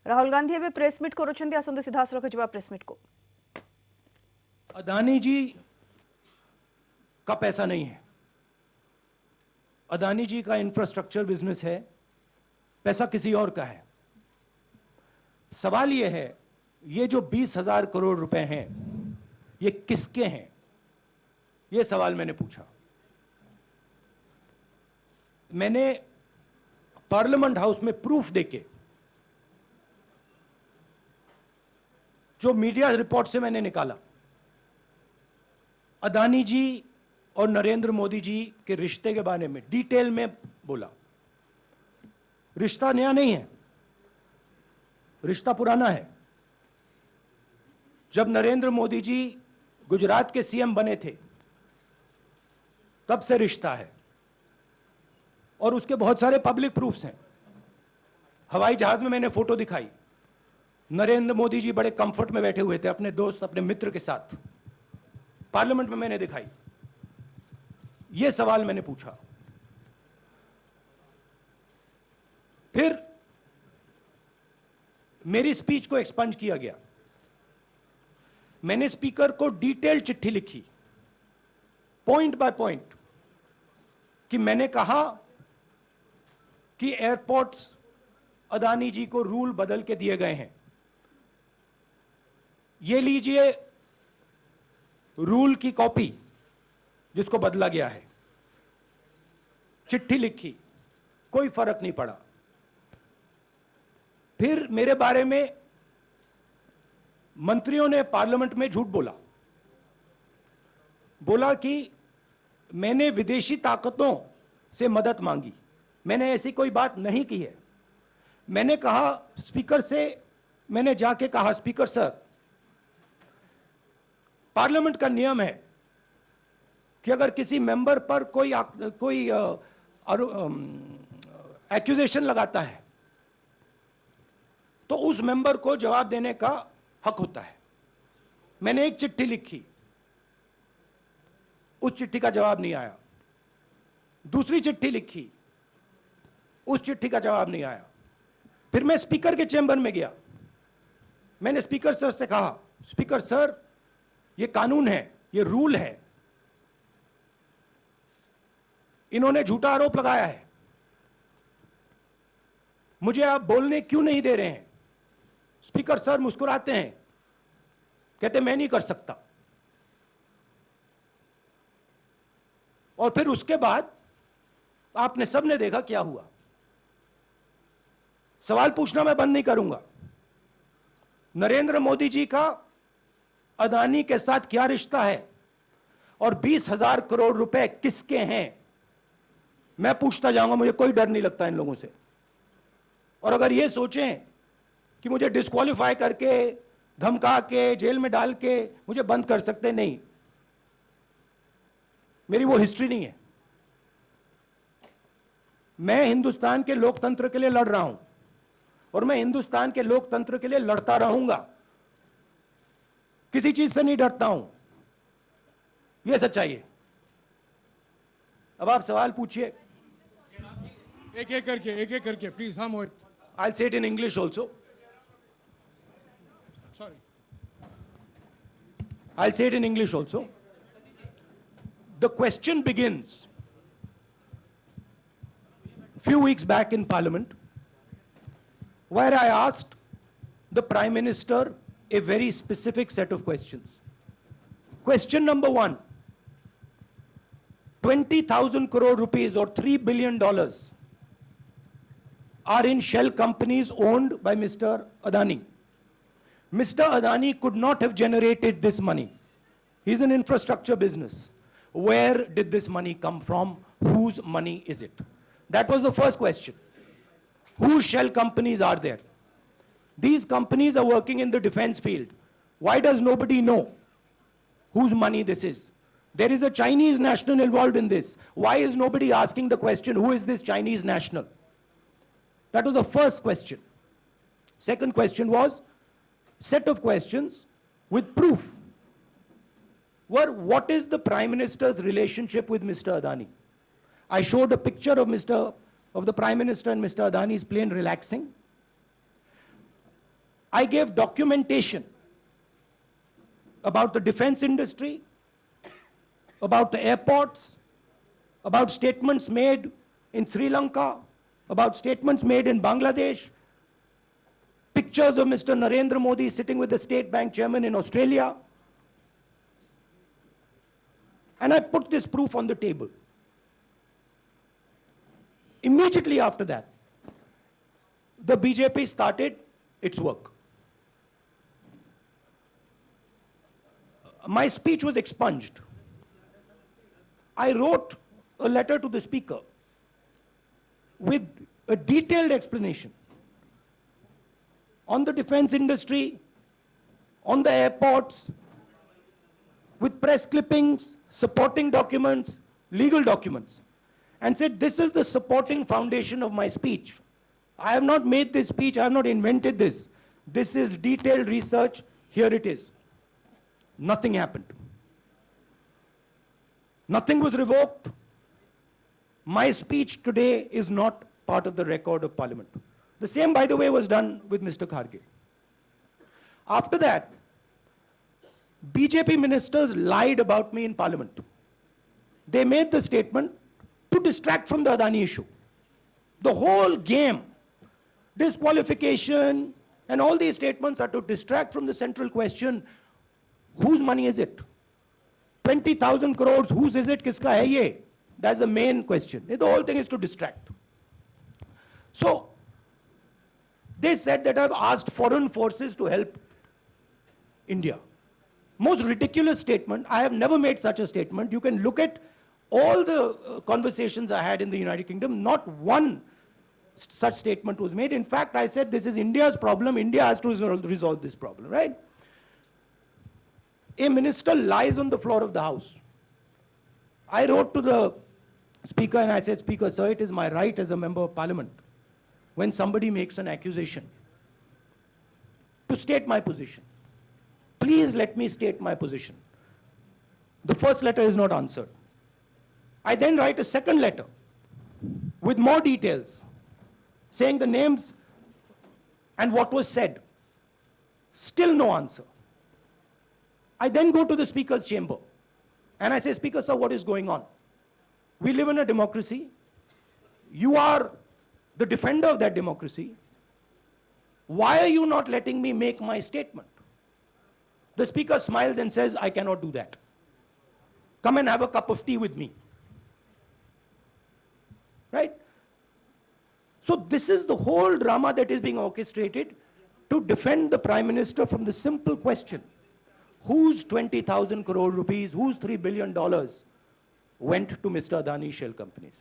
राहुल गांधी एवं प्रेसमिट कर सीधा रखा प्रेसमिट को। अदानी जी का पैसा नहीं है, अदानी जी का इंफ्रास्ट्रक्चर बिजनेस है, पैसा किसी और का है। सवाल यह है, ये जो 20,000 करोड़ रुपए हैं, ये किसके हैं? ये सवाल मैंने पूछा। मैंने पार्लियामेंट हाउस में प्रूफ देके, जो मीडिया रिपोर्ट से मैंने निकाला, अदानी जी और नरेंद्र मोदी जी के रिश्ते के बारे में डिटेल में बोला। रिश्ता नया नहीं है, रिश्ता पुराना है। जब नरेंद्र मोदी जी गुजरात के सीएम बने थे, तब से रिश्ता है और उसके बहुत सारे पब्लिक प्रूफ्स हैं। हवाई जहाज में मैंने फोटो दिखाई, नरेंद्र मोदी जी बड़े कंफर्ट में बैठे हुए थे अपने दोस्त, अपने मित्र के साथ। पार्लियामेंट में मैंने दिखाई। यह सवाल मैंने पूछा। फिर मेरी स्पीच को एक्सपंज किया गया। मैंने स्पीकर को डिटेल चिट्ठी लिखी, पॉइंट बाय पॉइंट, कि मैंने कहा कि एयरपोर्ट्स अदानी जी को रूल बदल के दिए गए हैं। ये लीजिए रूल की कॉपी जिसको बदला गया है। चिट्ठी लिखी, कोई फर्क नहीं पड़ा। फिर मेरे बारे में मंत्रियों ने पार्लियामेंट में झूठ बोला कि मैंने विदेशी ताकतों से मदद मांगी। मैंने ऐसी कोई बात नहीं की है। मैंने कहा स्पीकर से, मैंने जाके कहा, स्पीकर सर, पार्लियामेंट का नियम है कि अगर किसी मेंबर पर कोई एक्यूजेशन लगाता है तो उस मेंबर को जवाब देने का हक होता है। मैंने एक चिट्ठी लिखी, उस चिट्ठी का जवाब नहीं आया। दूसरी चिट्ठी लिखी, उस चिट्ठी का जवाब नहीं आया। फिर मैं स्पीकर के चैम्बर में गया। मैंने स्पीकर सर से कहा, स्पीकर सर, ये कानून है, ये रूल है, इन्होंने झूठा आरोप लगाया है, मुझे आप बोलने क्यों नहीं दे रहे हैं? स्पीकर सर मुस्कुराते हैं, कहते मैं नहीं कर सकता। और फिर उसके बाद आपने सबने देखा क्या हुआ। सवाल पूछना मैं बंद नहीं करूंगा। नरेंद्र मोदी जी का अदानी के साथ क्या रिश्ता है और 20,000 करोड़ रुपए किसके हैं, मैं पूछता जाऊंगा। मुझे कोई डर नहीं लगता इन लोगों से। और अगर ये सोचें कि मुझे डिस्क्वालीफाई करके, धमका के, जेल में डाल के मुझे बंद कर सकते, नहीं, मेरी वो हिस्ट्री नहीं है। मैं हिंदुस्तान के लोकतंत्र के लिए लड़ रहा हूं और मैं हिंदुस्तान के लोकतंत्र के लिए लड़ता रहूंगा। किसी चीज से नहीं डरता हूं, यह सच्चाई है। अब आप सवाल पूछिए। एक एक करके प्लीज। हम मोहित, I'll say it in English also. Sorry, I'll say it in English also. The question begins a few weeks back in Parliament, where I asked the Prime Minister a very specific set of questions. Question number one, 20,000 crore rupees or $3 billion are in shell companies owned by Mr. Adani. Mr. Adani could not have generated this money. He's an infrastructure business. Where did this money come from? Whose money is it? That was the first question. Whose shell companies are there? These companies are working in the defense field. Why does nobody know whose money this is? There is a Chinese national involved in this. Why is nobody asking the question, who is this Chinese national? That was the first question. Second question was set of questions with proof. Were what is the Prime Minister's relationship with Mr. Adani? I showed a picture of the Prime Minister and Mr. Adani's plane relaxing. I gave documentation about the defense industry, about the airports, about statements made in Sri Lanka, about statements made in Bangladesh, pictures of Mr. Narendra Modi sitting with the State Bank chairman in Australia. And I put this proof on the table. Immediately after that, the BJP started its work. My speech was expunged. I wrote a letter to the speaker with a detailed explanation on the defense industry, on the airports, with press clippings, supporting documents, legal documents, and said, this is the supporting foundation of my speech. I have not made this speech, I have not invented this. This is detailed research, here it is. Nothing happened. Nothing was revoked. My speech today is not part of the record of Parliament. The same, by the way, was done with Mr. Kharge. After that, BJP ministers lied about me in Parliament. They made the statement to distract from the Adani issue. The whole game, disqualification, and all these statements are to distract from the central question, whose money is it? 20,000 crores, whose is it? Kiska hai ye? That's the main question. The whole thing is to distract. So, they said that I've asked foreign forces to help India. Most ridiculous statement. I have never made such a statement. You can look at all the conversations I had in the United Kingdom. Not one such statement was made. In fact, I said this is India's problem. India has to resolve this problem, right? A minister lies on the floor of the House. I wrote to the Speaker and I said, Speaker, sir, it is my right as a member of Parliament, when somebody makes an accusation, to state my position. Please let me state my position. The first letter is not answered. I then write a second letter with more details, saying the names and what was said. Still no answer. I then go to the Speaker's chamber and I say, Speaker, sir, what is going on? We live in a democracy. You are the defender of that democracy. Why are you not letting me make my statement? The Speaker smiles and says, I cannot do that. Come and have a cup of tea with me. Right? So this is the whole drama that is being orchestrated to defend the Prime Minister from the simple question, whose 20,000 crore rupees, whose $3 billion went to Mr. Adani shell companies?